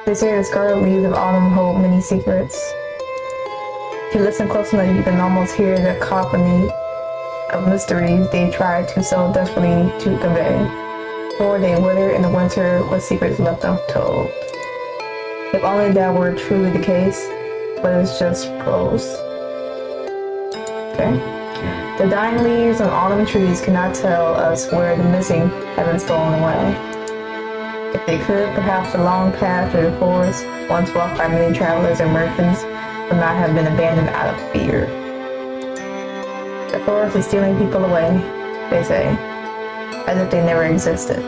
They say the scarlet leaves of autumn hold many secrets. If you listen close enough, you can almost hear the cacophony of mysteries they try to so desperately to convey. For they wither in the winter with secrets left untold. If only that were truly the case, but it's just prose. Okay. The dying leaves on autumn trees cannot tell us where the missing have been stolen away. If they could, perhaps the long path through the forest, once walked by many travelers and merchants, would not have been abandoned out of fear. The forest is stealing people away, they say, as if they never existed.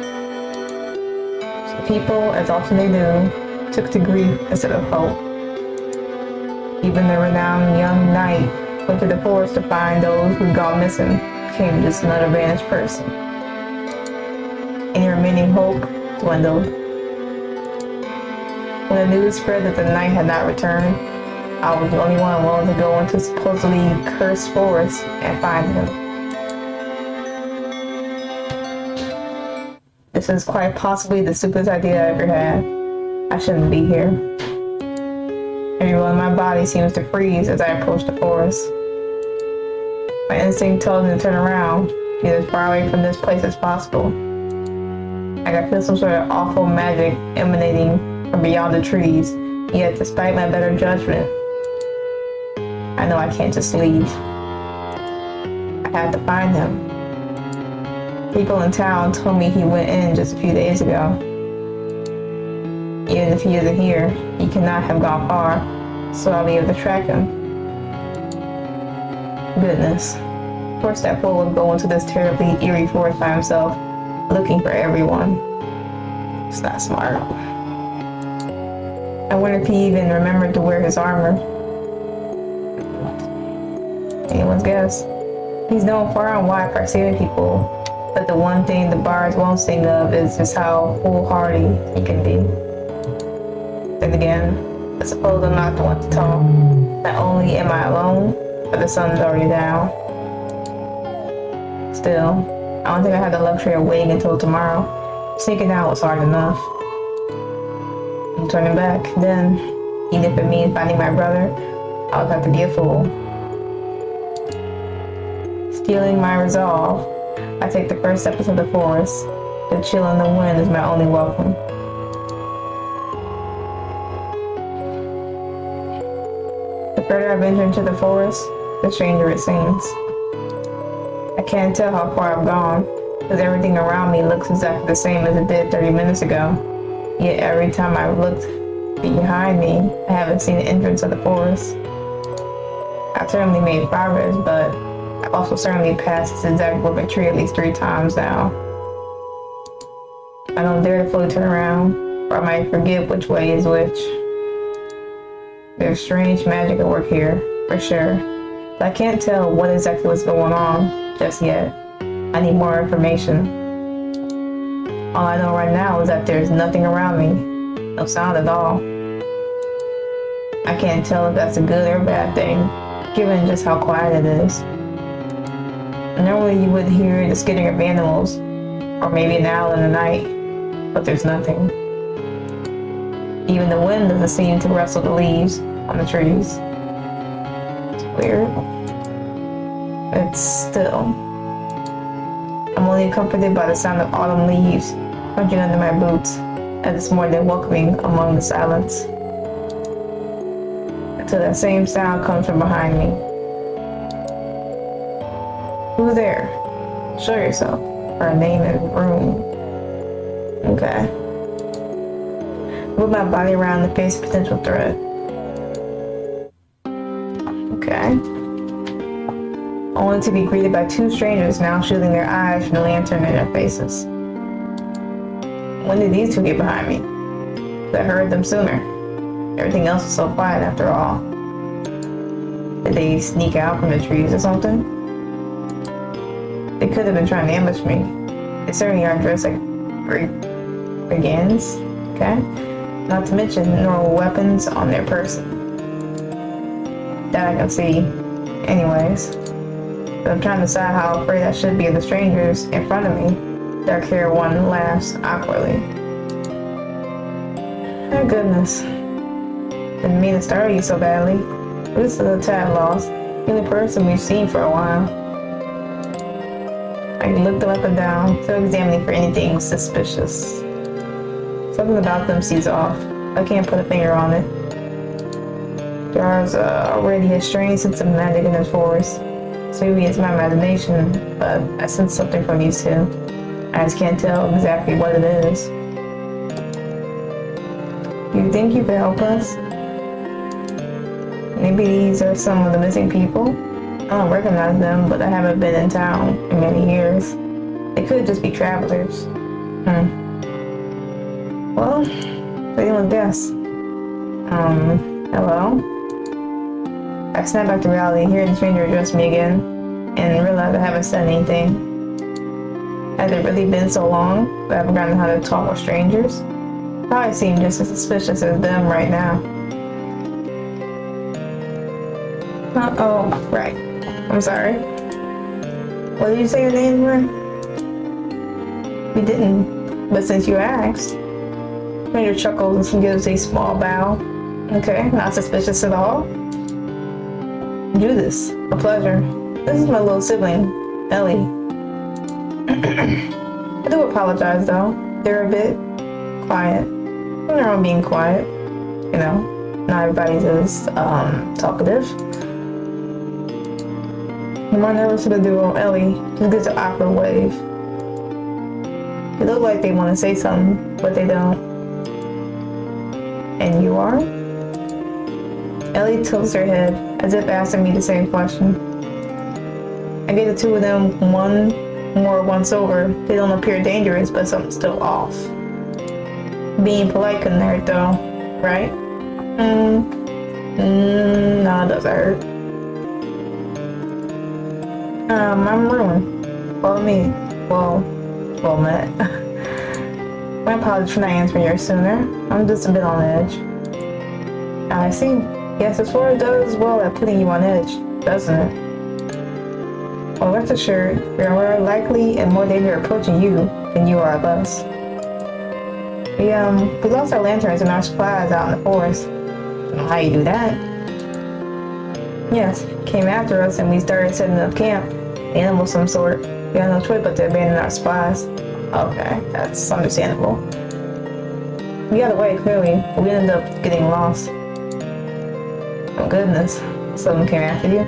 So people, as often they do, took to grief instead of hope. Even the renowned young knight went to the forest to find those who'd gone missing, became just another vanished person. Any remaining hope dwindled. When the news spread that the knight had not returned, I was the only one willing to go into supposedly cursed forest and find him. This is quite possibly the stupidest idea I ever had. I shouldn't be here. Everyone in my body seems to freeze as I approach the forest. My instinct tells me to turn around, get as far away from this place as possible. I can feel some sort of awful magic emanating from beyond the trees, yet despite my better judgment, I know I can't just leave. I have to find him. People in town told me he went in just a few days ago. Even if he isn't here, he cannot have gone far, so I'll be able to track him. Goodness. Of course that fool would go into this terribly eerie forest by himself, looking for everyone. It's not smart. I wonder if he even remembered to wear his armor. Anyone's guess. He's known far and wide for saving people, but the one thing the bards won't sing of is just how foolhardy he can be. Then again, I suppose I'm not the one to talk. Not only am I alone, but the sun's already down. Still, I don't think I have the luxury of waiting until tomorrow. Sneaking out was hard enough. I'm turning back, then, even if it means finding my brother, I would have to be a fool. Stealing my resolve, I take the first step into the forest. The chill in the wind is my only welcome. The further I venture into the forest, the stranger it seems. I can't tell how far I've gone, because everything around me looks exactly the same as it did 30 minutes ago. Yet every time I've looked behind me, I haven't seen the entrance of the forest. I've certainly made progress, but I've also certainly passed this exact woodland tree at least 3 times now. I don't dare to fully turn around, or I might forget which way is which. There's strange magic at work here, for sure, but I can't tell what exactly was going on just yet. I need more information. All I know right now is that there's nothing around me, no sound at all. I can't tell if that's a good or bad thing, given just how quiet it is. Normally you would hear the skittering of animals, or maybe an owl in the night, but there's nothing. Even the wind doesn't seem to rustle the leaves on the trees. It's weird. It's still. I'm only comforted by the sound of autumn leaves crunching under my boots, as it's more than welcoming among the silence. Until that same sound comes from behind me. Who's there? Show yourself. Her name and room. Okay. Move my body around to face potential threat. Okay. Only to be greeted by 2 strangers now shielding their eyes from the lantern in their faces. When did these 2 get behind me? I heard them sooner. Everything else was so quiet after all. Did they sneak out from the trees or something? They could have been trying to ambush me. They certainly aren't dressed like brigands, okay? Not to mention normal weapons on their person. That I can see. Anyways. But I'm trying to decide how afraid I should be of the strangers in front of me. Dark-haired one laughs awkwardly. Oh goodness. Didn't mean to startle you so badly. This is a tad lost. The only person we've seen for a while. I looked them up and down, still examining for anything suspicious. Something about them seems off. I can't put a finger on it. There's already a strange sense of magic in this forest. So maybe it's my imagination, but I sense something from these two. I just can't tell exactly what it is. You think you can help us? Maybe these are some of the missing people? I don't recognize them, but I haven't been in town in many years. They could just be travelers. Well, they don't guess. Hello? I snapped back to reality, hearing the stranger address me again, and realized I haven't said anything. Has it really been so long that I've forgotten how to talk with strangers? Probably seem just as suspicious as them right now. Oh, right. I'm sorry. What did you say your names were? You didn't, but since you asked. Stranger chuckles and gives a small bow. Okay, not suspicious at all. Judas, a pleasure. This is my little sibling, Ellie. I do apologize though. They're a bit quiet. They're all being quiet. You know, not everybody's as talkative. The more nervous of the duo, Ellie just gives an awkward wave. They look like they want to say something, but they don't. And you are? Ellie tilts her head, as if asking me the same question. I get the two of them one more once over. They don't appear dangerous, but something's still off. Being polite couldn't hurt though, right? No, it doesn't hurt. I'm ruined. Follow me. Well met. My apologies for not answering yours sooner. I'm just a bit on edge. I see. Yes, this floor does well at putting you on edge, doesn't it? Well, rest assured, we are more likely and more danger approaching you than you are of us. We lost our lanterns and our supplies out in the forest. I don't know how you do that. Yes, came after us and we started setting up camp. Animal of some sort. We had no choice but to abandon our supplies. Okay, that's understandable. We got away, clearly, but we ended up getting lost. Oh goodness, someone came after you?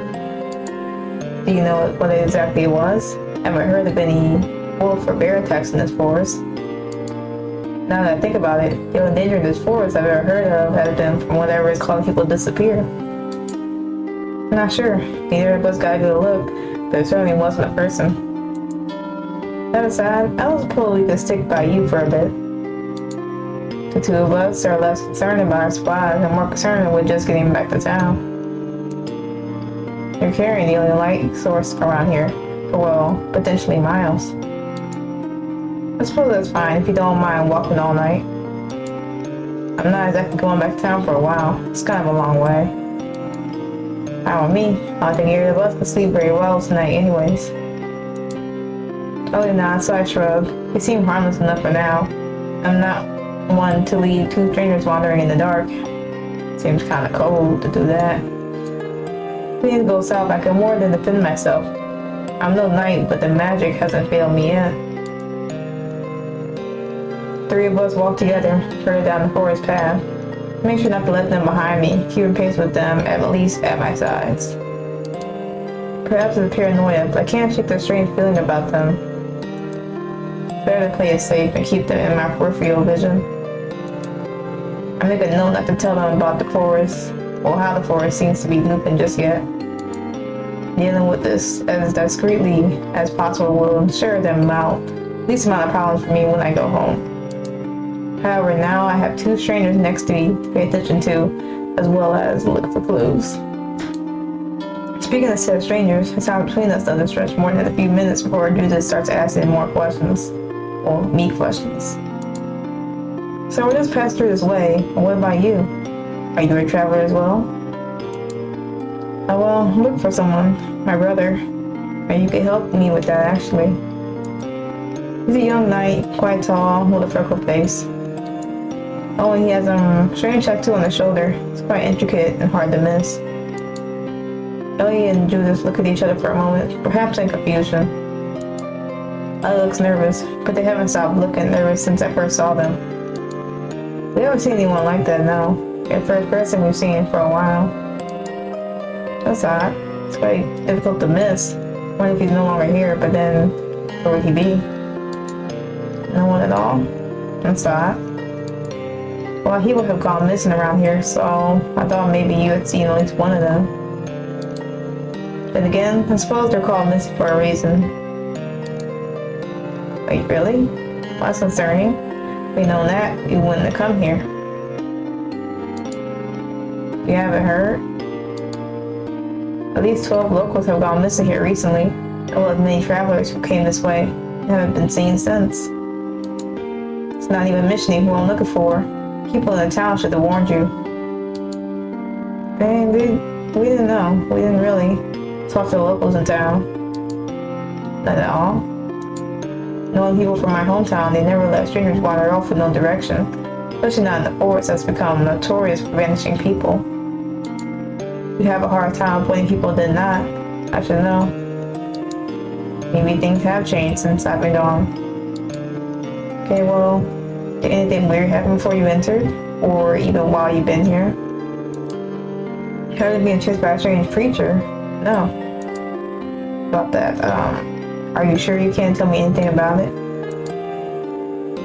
Do you know what exactly it was? I haven't heard of any wolf or bear attacks in this forest. Now that I think about it, the only danger in this forest I've ever heard of has been from whatever is causing people to disappear. I'm not sure. Neither of us got a good look, but it certainly wasn't a person. That aside, I was told we could stick by you for a bit. The two of us are less concerned about our supplies and more concerned with just getting back to town. You're carrying the only light source around here for, well, potentially miles. I suppose that's fine if you don't mind walking all night. I'm not exactly going back to town for a while. It's kind of a long way. Not with me. I don't think either of us can sleep very well tonight anyways. Other than that, so I shrugged. They seem harmless enough for now. I'm not one to leave two strangers wandering in the dark. Seems kind of cold to do that. If things go south, I can more than defend myself. I'm no knight, but the magic hasn't failed me yet. Three of us walk together, further down the forest path. Make sure not to let them behind me, keeping pace with them at least at my sides. Perhaps it's paranoia, but I can't shake the strange feeling about them. It's better to play it safe and keep them in my peripheral vision. I make a note not to tell them about the forest, or how the forest seems to be looping just yet. Dealing with this as discreetly as possible will ensure them least amount of problems for me when I go home. However, now I have two strangers next to me to pay attention to, as well as look for clues. Speaking of said strangers, the time between us doesn't stretch more than a few minutes before Judith starts asking more questions. Well, me questions. So we're just passed through this way, and what about you? Are you a traveler as well? I will look for someone, my brother. Maybe you could help me with that, actually. He's a young knight, quite tall, with a freckled face. Oh, and he has strange tattoo on the shoulder. It's quite intricate and hard to miss. Ellie and Judith look at each other for a moment, perhaps in confusion. Ellie looks nervous, but they haven't stopped looking nervous since I first saw them. We haven't seen anyone like that, no. You're the first person we've seen for a while. That's odd. It's quite difficult to miss. What if he's no longer here, but then where would he be? No one at all? That's odd. Well, he would have gone missing around here, so I thought maybe you had seen at least one of them. Then again, I suppose they're called missing for a reason. Wait, really? Well, that's concerning. If we'd known that, you wouldn't have come here. You haven't heard? At least 12 locals have gone missing here recently, and well as many travelers who came this way haven't been seen since. It's not even mentioning who I'm looking for. People in the town should have warned you. And we didn't know. We didn't really talk to the locals in town. Not at all. Knowing people from my hometown, they never let strangers wander off with no direction. Especially not in the forest that's become notorious for vanishing people. You have a hard time pointing people did not. I should know. Maybe things have changed since I've been gone. Okay, well, did anything weird happen before you entered? Or even while you've been here? Having been chased by a strange creature? No. About that, are you sure you can't tell me anything about it?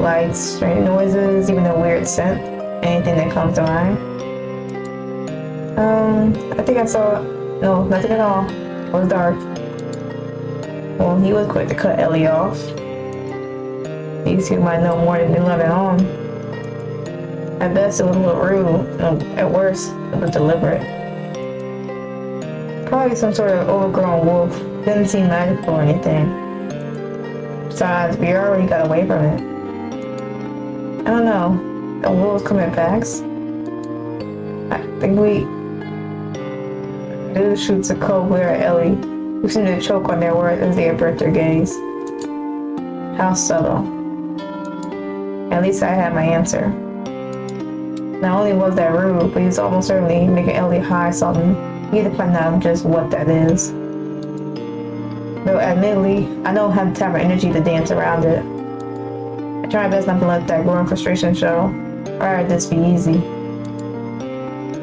Like strange noises, even a weird scent? Anything that comes to mind? I think I saw... No, nothing at all. It was dark. Well, he was quick to cut Ellie off. These two might know more than they let it on. At best, it was a little rude. No, at worst, it was deliberate. Probably some sort of overgrown wolf. Didn't seem magical or anything. Besides, we already got away from it. I don't know. The wolves come in packs? I think we... Dude shoots a cold glare at Ellie, who seemed to choke on their words as they avert their gaze. How subtle. At least I had my answer. Not only was that rude, but he's almost certainly making Ellie hide something. You need to find out just what that is. Though admittedly, I don't have the type of energy to dance around it. I try my best not to let that growing frustration show, or I'd just be easy.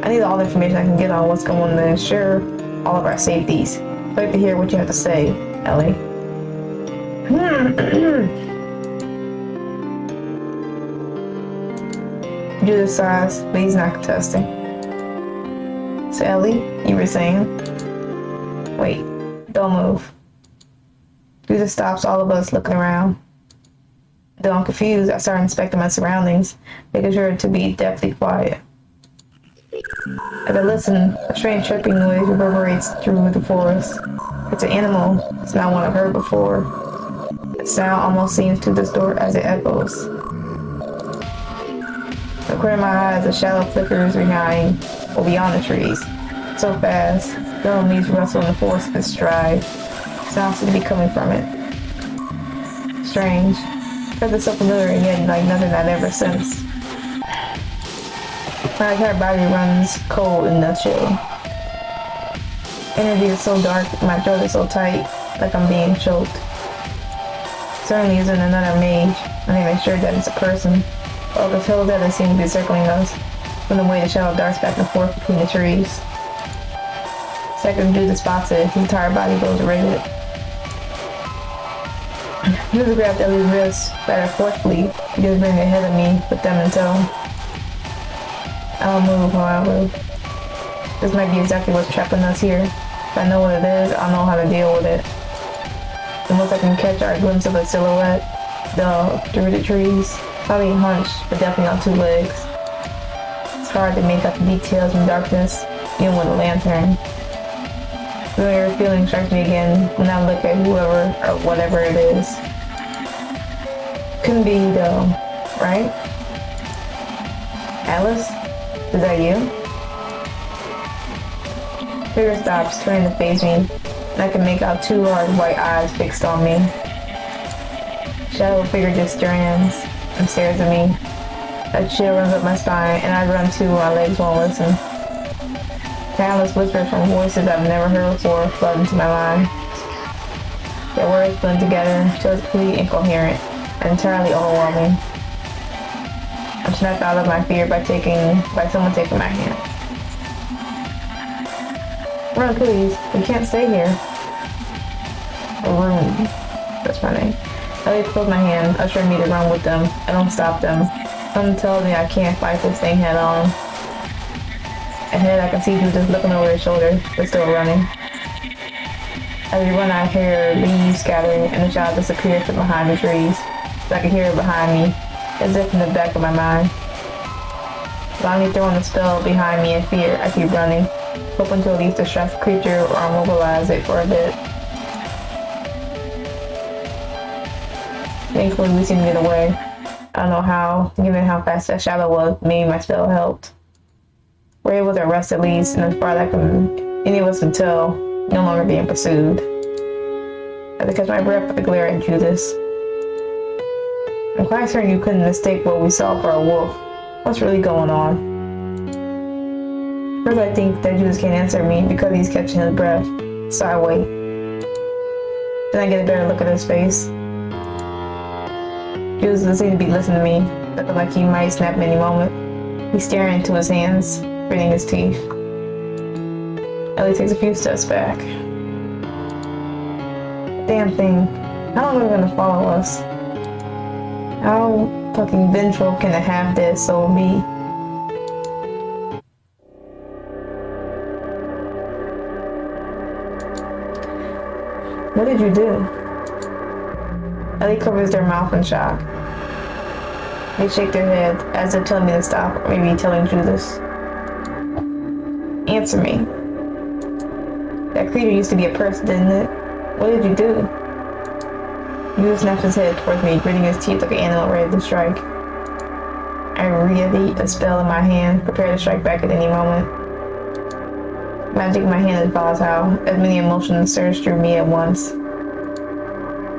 I need all the information I can get on what's going on to ensure all of our safeties. I'd like to hear what you have to say, Ellie. Judith sighs, but he's not contesting. So Ellie, you were saying? Wait, don't move. Judith stops all of us looking around. Though I'm confused, I start inspecting my surroundings, making sure to be deathly quiet. As I listen, a strange chirping noise reverberates through the forest. It's an animal. It's not one I've heard before. The sound almost seems to distort as it echoes. In the corner of my eyes, a shadow flickers behind or beyond the trees. So fast, the leaves rustle in the forest with stride. Sounds seem to be coming from it. Strange. Felt it so familiar and yet like nothing I've ever sensed. My entire body runs cold in the chill. Energy is so dark, my throat is so tight, like I'm being choked. Certainly isn't another mage. I'm not even sure that it's a person. All the tails that seem to be circling us, from the way the shadow darts back and forth between the trees. Second Judith spots it, his entire body goes rigid. Judith grabbed Ellie's wrist rather forcefully, just bring ahead of me with them in tow. I don't move, however. This might be exactly what's trapping us here. If I know what it is, I'll know how to deal with it. The most I can catch are a glimpse of a silhouette, through the trees, probably hunched, but definitely on two legs. It's hard to make out the details in darkness, even with a lantern. Familiar feeling strikes me again when I look at whoever or whatever it is. Couldn't be though, right? Alice? Is that you? Figure stops, trying to face me, and I can make out two large white eyes fixed on me. Shadow figure just stands and stares at me. A chill runs up my spine, and I run too. My legs won't listen. Countless whispers from voices I've never heard before flood into my mind. Their words blend together, so it's completely incoherent and entirely overwhelming. I'm snapped out of my fear by someone taking my hand. Run, please. We can't stay here. Room. That's my name. Elliot pulls my hand, ushering me to run with them. I don't stop them. Something tells me I can't fight this thing head on. Ahead, I can see Judas looking over his shoulder, but still running. As we run, I hear leaves scattering, and the child disappears from behind the trees. So I can hear it behind me, as if in the back of my mind. Finally throwing the spell behind me in fear, I keep running, hoping to at least distract the creature or immobilize it for a bit. Thankfully, we seem to get away. I don't know how, given how fast that shadow was, maybe my spell helped. We're able to rest at least, and as far as any of us can tell, no longer being pursued. I had to catch my breath with the glare at Judas. I'm quite certain you couldn't mistake what we saw for a wolf. What's really going on? First, I think that Judas can't answer me because he's catching his breath, so I wait. Then I get a better look at his face. Judas doesn't seem to be listening to me, looking like he might snap at any moment. He's staring into his hands, gritting his teeth. Ellie takes a few steps back. Damn thing. How long are they gonna follow us? How fucking vengeful can a half-dead soul be? What did you do? Ellie covers their mouth in shock. They shake their head as if telling me to stop, or maybe telling Judas. Answer me. That creature used to be a person, didn't it? What did you do? Judas snaps his head towards me, gritting his teeth like an animal ready to strike. I ready a spell in my hand, prepared to strike back at any moment. Magic in my hand is volatile, as many emotions surge through me at once.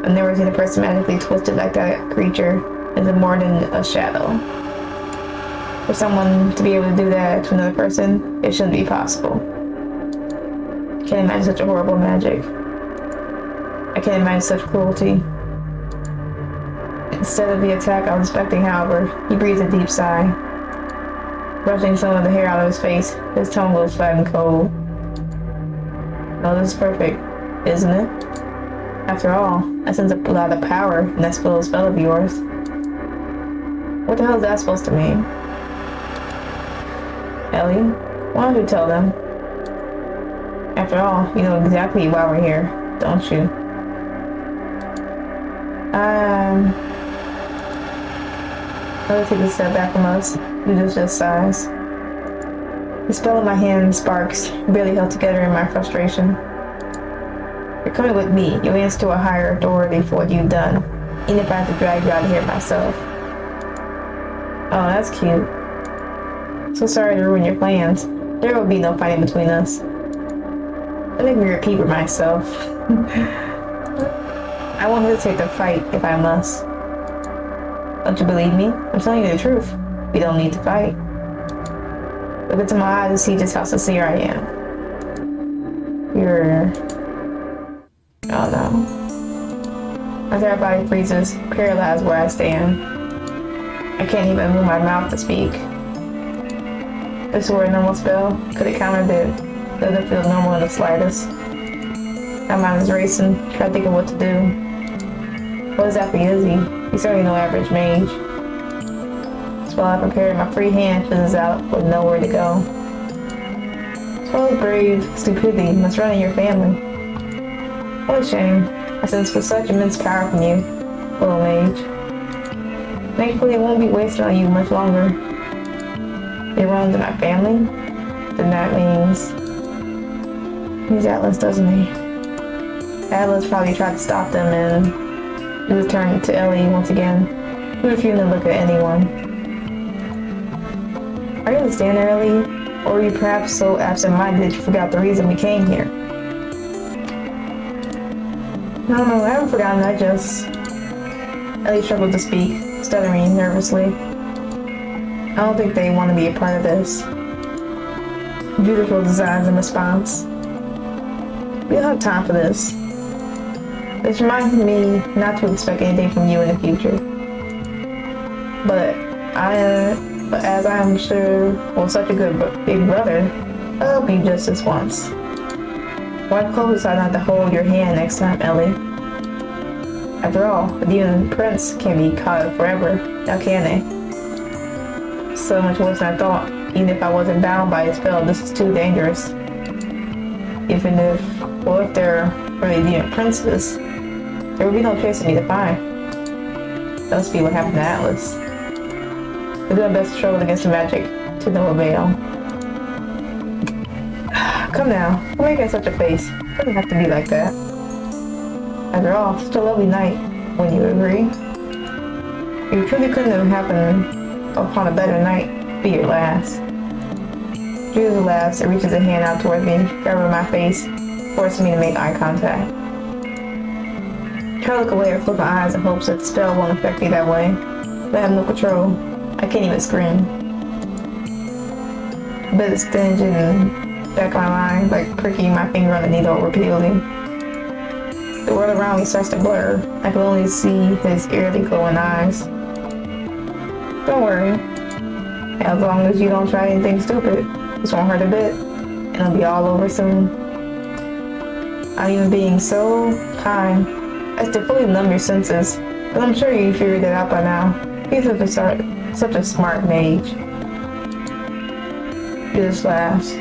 I've never seen a person magically twisted like that creature into more than a shadow. For someone to be able to do that to another person, it shouldn't be possible. I can't imagine such a horrible magic. I can't imagine such cruelty. Instead of the attack I was expecting, however, he breathes a deep sigh. Brushing some of the hair out of his face, his tongue goes flat and cold. No, this is perfect, isn't it? After all, I sense a lot of power in that spell of yours. What the hell is that supposed to mean? Ellie, why don't you tell them? After all, you know exactly why we're here, don't you? Ellie takes a step back from us. Judas just sighs. The spell in my hand sparks, barely held together in my frustration. You're coming with me. You'll answer to a higher authority for what you've done, even if I have to drag you out of here myself. Oh, that's cute. So sorry to ruin your plans. There will be no fighting between us. Let me repeat for myself. I won't hesitate to fight if I must. Don't you believe me? I'm telling you the truth. We don't need to fight. Look into my eyes and see just how sincere I am. You're... Oh no. My entire body freezes, paralyzed where I stand. I can't even move my mouth to speak. This were a normal spell. Could it counter that? Doesn't feel normal in the slightest. My mind is racing, trying to think of what to do. What exactly is he? He's certainly no average mage. So while I prepare, my free hand fizzles out with nowhere to go. So brave stupidity must run in your family. What a shame. I sense for such immense power from you, little mage. Thankfully, it won't be wasted on you much longer. It runs in my family? Then that means... He's Atlas, doesn't he? Atlas probably tried to stop them and he was turned to Ellie once again, who refused to look at anyone. Are you understand, Ellie? Or were you perhaps so absent-minded that you forgot the reason we came here? No, I haven't forgotten, I just... Ellie struggled to speak, stuttering nervously. I don't think they want to be a part of this. Beautiful designs in response. We don't have time for this. This reminds me not to expect anything from you in the future. But as I am sure, well, such a good big brother, I'll be just this once. Why close I not to hold your hand next time, Ellie? After all, the demon prince can't be caught up forever, now can they? So much worse than I thought. Even if I wasn't bound by his spell, this is too dangerous. If they're really demon princes, there would be no trace of me to find. That must be what happened to Atlas. We're doing best to struggle against the magic, to no avail. Come now, don't make it such a face. It doesn't have to be like that. After all, such a lovely night, wouldn't you agree? You truly couldn't have happened upon a better night. Be your last. Jules laughs and reaches a hand out towards me, grabbing my face, forcing me to make eye contact. Try to look away or flip my eyes in hopes that the spell won't affect me that way, but I have no control. I can't even scream. A bit of stench in the back of my mind, like pricking my finger on the needle repeatedly. The world around me starts to blur. I can only see his eerily glowing eyes. Don't worry. As long as you don't try anything stupid, this won't hurt a bit, and it'll be all over soon. I'm even being so kind as to fully numb your senses, but I'm sure you figured it out by now. He's such a smart mage. He just laughs.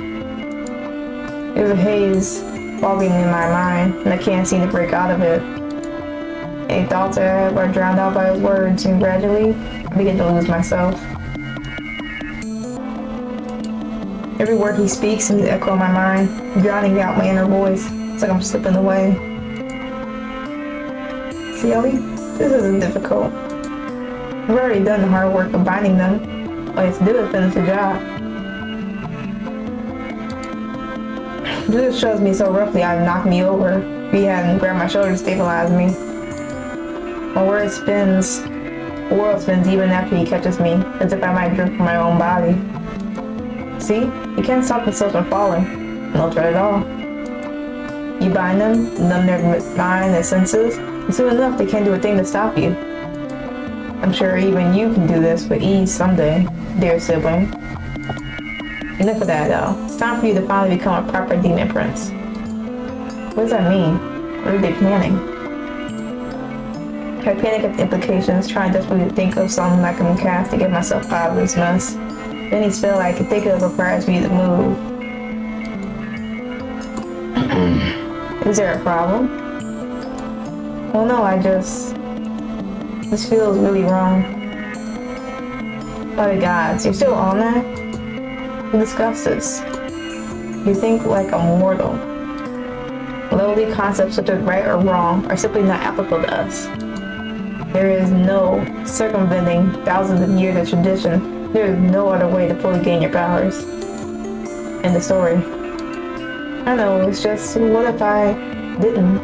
There's a haze fogging in my mind, and I can't seem to break out of it. Any thoughts I have are drowned out by his words, and gradually, I begin to lose myself. Every word he speaks seems to echo in my mind, drowning out my inner voice. It's like I'm slipping away. See, Ellie? This isn't difficult. I've already done the hard work of binding them. All you have to do is finish the job. Judith shoves me so roughly I'd knocked me over. He hadn't grabbed my shoulder to stabilize me. My world spins even after he catches me, as if I might drift from my own body. See? You can't stop themselves from falling. No threat at all. You bind them, numb their mind, their senses, and soon enough they can't do a thing to stop you. I'm sure even you can do this with ease someday, dear sibling. Enough of that though. It's time for you to finally become a proper demon prince. What does that mean? What are they planning? I panic at the implications, trying desperately to think of something I can cast to get myself out of this mess. Any spell I can think of requires me to move. Is there a problem? Well, no, this feels really wrong. By the gods, you're still on that? We discussed this. You think like a mortal. Lowly concepts such as right or wrong are simply not applicable to us. There is no circumventing thousands of years of tradition. There is no other way to fully gain your powers. End the story. I know, it's just, what if I didn't?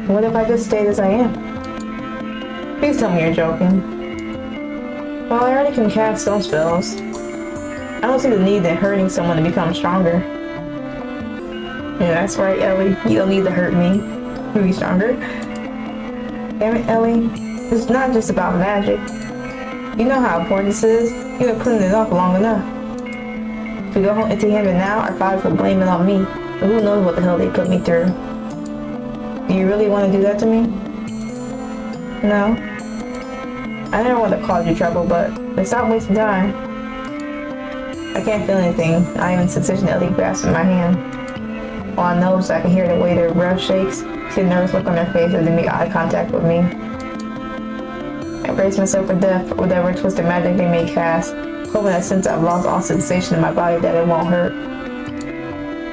What if I just stayed as I am? Please tell me you're joking. Well, I already can cast stone spells. I don't see the need in hurting someone to become stronger. Yeah, that's right, Ellie. You don't need to hurt me to be stronger. Damn it, Ellie. It's not just about magic. You know how important this is. You've been putting it off long enough. If we go home empty-handed now, our fathers will blame it on me. But who knows what the hell they put me through. Do you really want to do that to me? No. I never want to cause you trouble, but stop wasting time. I can't feel anything, not even sensation Ellie grasping my hand. All I know is I can hear the way their breath shakes, see the nervous look on their face as they make eye contact with me. I brace myself for death or whatever twisted magic they may cast, hoping that since I've lost all sensation in my body that it won't hurt.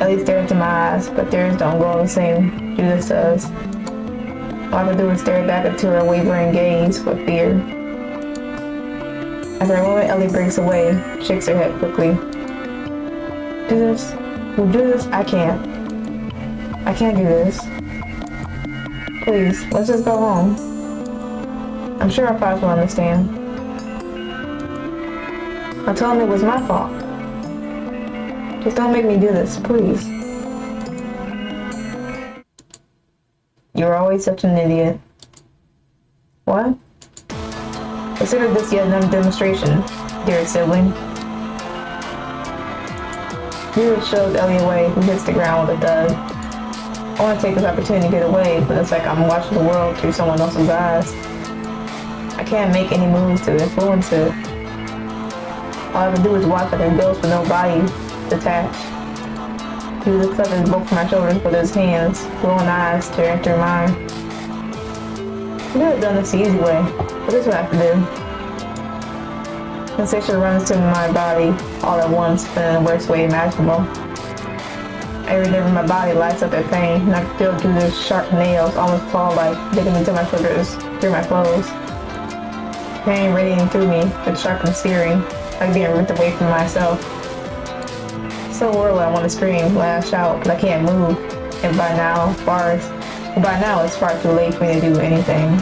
Ellie stared into my eyes, but theirs don't glow the same Judith does. All I can do is stare back into her wavering gaze with fear. After a moment, Ellie breaks away, shakes her head quickly. Do this? We'll do this? I can't. I can't do this. Please, let's just go home. I'm sure our fathers will understand. I told him it was my fault. Just don't make me do this, please. You're always such an idiot. What? Consider this yet another demonstration, dear sibling. Judas shows Ellie away, who hits the ground with a thud. I want to take this opportunity to get away, but it's like I'm watching the world through someone else's eyes. I can't make any moves to influence it. All I can do is watch like a ghost with no body detached. Judas clutches both of my shoulders with his hands, glowing eyes staring through mine. I could have done this the easy way, but this is what I have to do. Sensation runs through my body all at once, but in the worst way imaginable. Every nerve in my body lights up at pain, and I can feel Judas' sharp nails, almost claw-like, digging into my shoulders, through my clothes. Pain radiating through me, but sharp and searing, like being ripped away from myself. So worried I want to scream, lash out, but I can't move. And by now, it's far too late for me to do anything.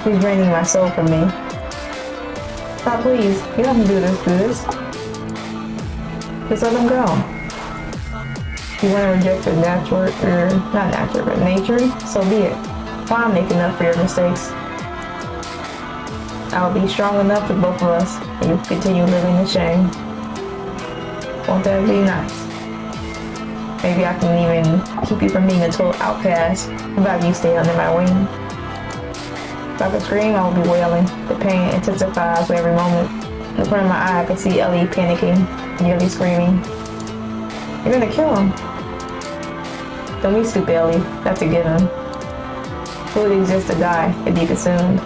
He's draining my soul from me. Stop, please. You don't have to do this. Just let him go. You want to reject the nature, so be it. I'll make enough for your mistakes. I'll be strong enough for both of us, and you continue living in shame. Won't that be nice? Maybe I can even keep you from being a total outcast, about you stay under my wing. If I could scream, I would be wailing. The pain intensifies with every moment. In the corner of my eye, I can see Ellie panicking, nearly screaming. You're gonna kill him. Don't be stupid, Ellie. That's a given. Who would exist to die, to be consumed?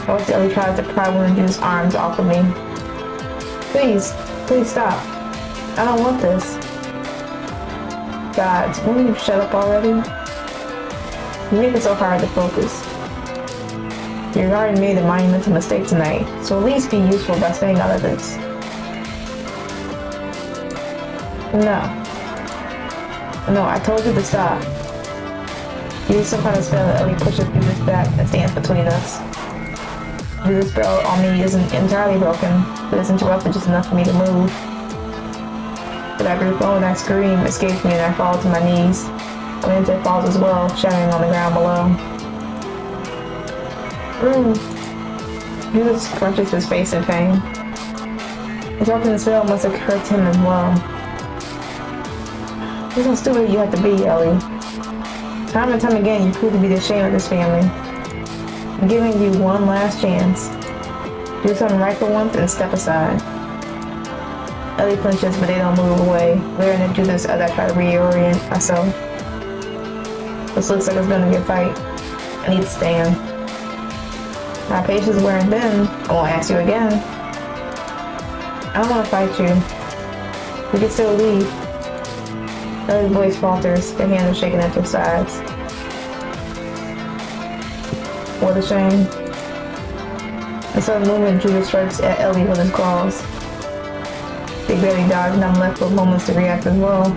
I watch Ellie tries to pry one of Judas' arms off of me. Please stop. I don't want this. God, won't you shut up already? You make it so hard to focus. You already made a monumental mistake tonight, so at least be useful by staying out of this. No, I told you to stop. Use some kind of spell that Ellie pushes Judas back and stands between us. Judas' spell on me isn't entirely broken, but it's interrupted just enough for me to move. But I grip on and I scream, escapes me, and I fall to my knees. Lindsay falls as well, shattering on the ground below. Judas crunches his face in pain. Interrupting the spell must have hurt him as well. You're so stupid you have to be, Ellie. Time and time again, you prove to be the shame of this family. I'm giving you one last chance. Do something right for once and step aside. Ellie flinches, but they don't move away, glaring at Judas as I try to reorient myself. This looks like it's gonna be a fight. I need to stand. My patience is wearing thin. I won't ask you again. I don't want to fight you. We can still leave. Ellie's voice falters, their hands are shaking at their sides. What a shame. In sudden movement, Judas strikes at Ellie with his claws. They barely dodge, and I'm left with moments to react as well,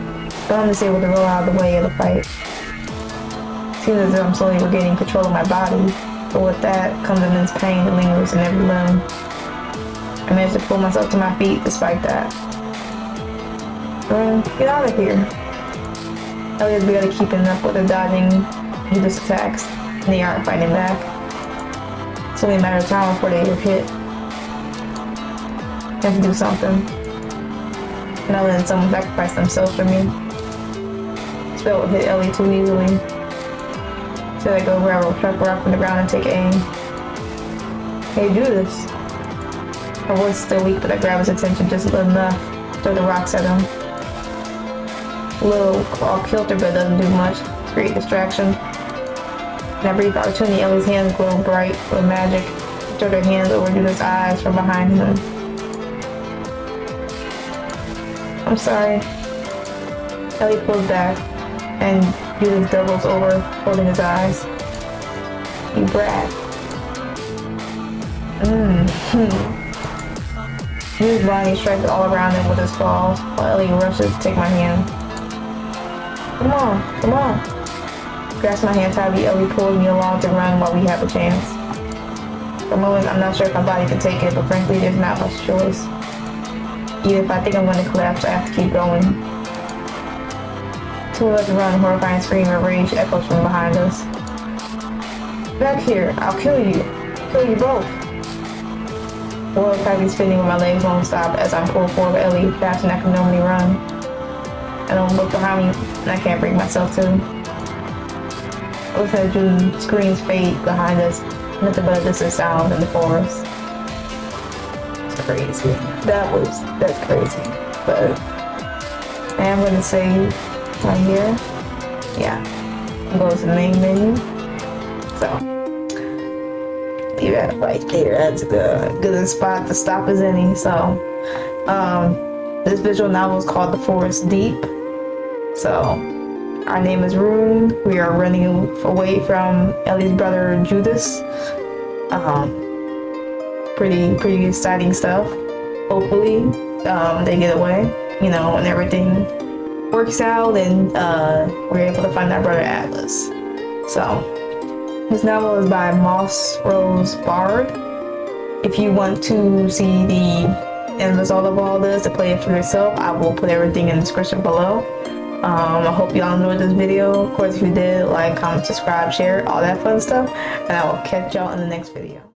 but I'm just able to roll out of the way of the fight. It seems as if I'm slowly regaining control of my body, but with that comes immense pain that lingers in every limb. I managed to pull myself to my feet despite that. Get out of here. Elliot's barely keeping up with the dodging Judas attacks, and they aren't fighting back. It's only a matter of time before they get hit. I have to do something. No letting someone sacrifice themselves for me. Spell would hit Ellie too easily. So I go grab a sharp rock from the ground and take aim. Hey, do this. My voice is still weak, but I grab his attention just enough to throw the rocks at him. A little off kilter, but it doesn't do much. It's a great distraction. In that brief opportunity, Ellie's hands glow bright with magic. She threw her hands over Judas' eyes from behind him. I'm sorry. Ellie pulls back, and Judas doubles over, holding his eyes. You brat. Judas' body strikes all around him with his claws, while Ellie rushes to take my hand. Come on. Grasp my hand tightly, Ellie pulls me along to run while we have a chance. For a moment, I'm not sure if my body can take it, but frankly, there's not much choice. Even if I think I'm going to collapse, I have to keep going. Two of us run, horrifying scream of rage echoes from behind us. Back here, I'll kill you. Kill you both. The world practically spinning when my legs won't stop as I'm pulled forward with Ellie faster than I can normally run. I don't look behind me and I can't bring myself to. I listen to June's screams fade behind us, nothing but a distant sound in the forest. It's crazy. That's crazy. But I am gonna save right here. Yeah. Go to the main menu. So leave that right there. That's a good spot to stop as any. So this visual novel is called The Forest Deep. So our name is Rune. We are running away from Ellie's brother Judas. Pretty exciting stuff. Hopefully they get away, you know, and everything works out, and we're able to find our brother Atlas. So this novel is by Moss Rose Bard. If you want to see the end result of all this, to play it for yourself, I will put everything in the description below. I hope y'all enjoyed this video. Of course, if you did, like, comment, subscribe, share, all that fun stuff, and I will catch y'all in the next video.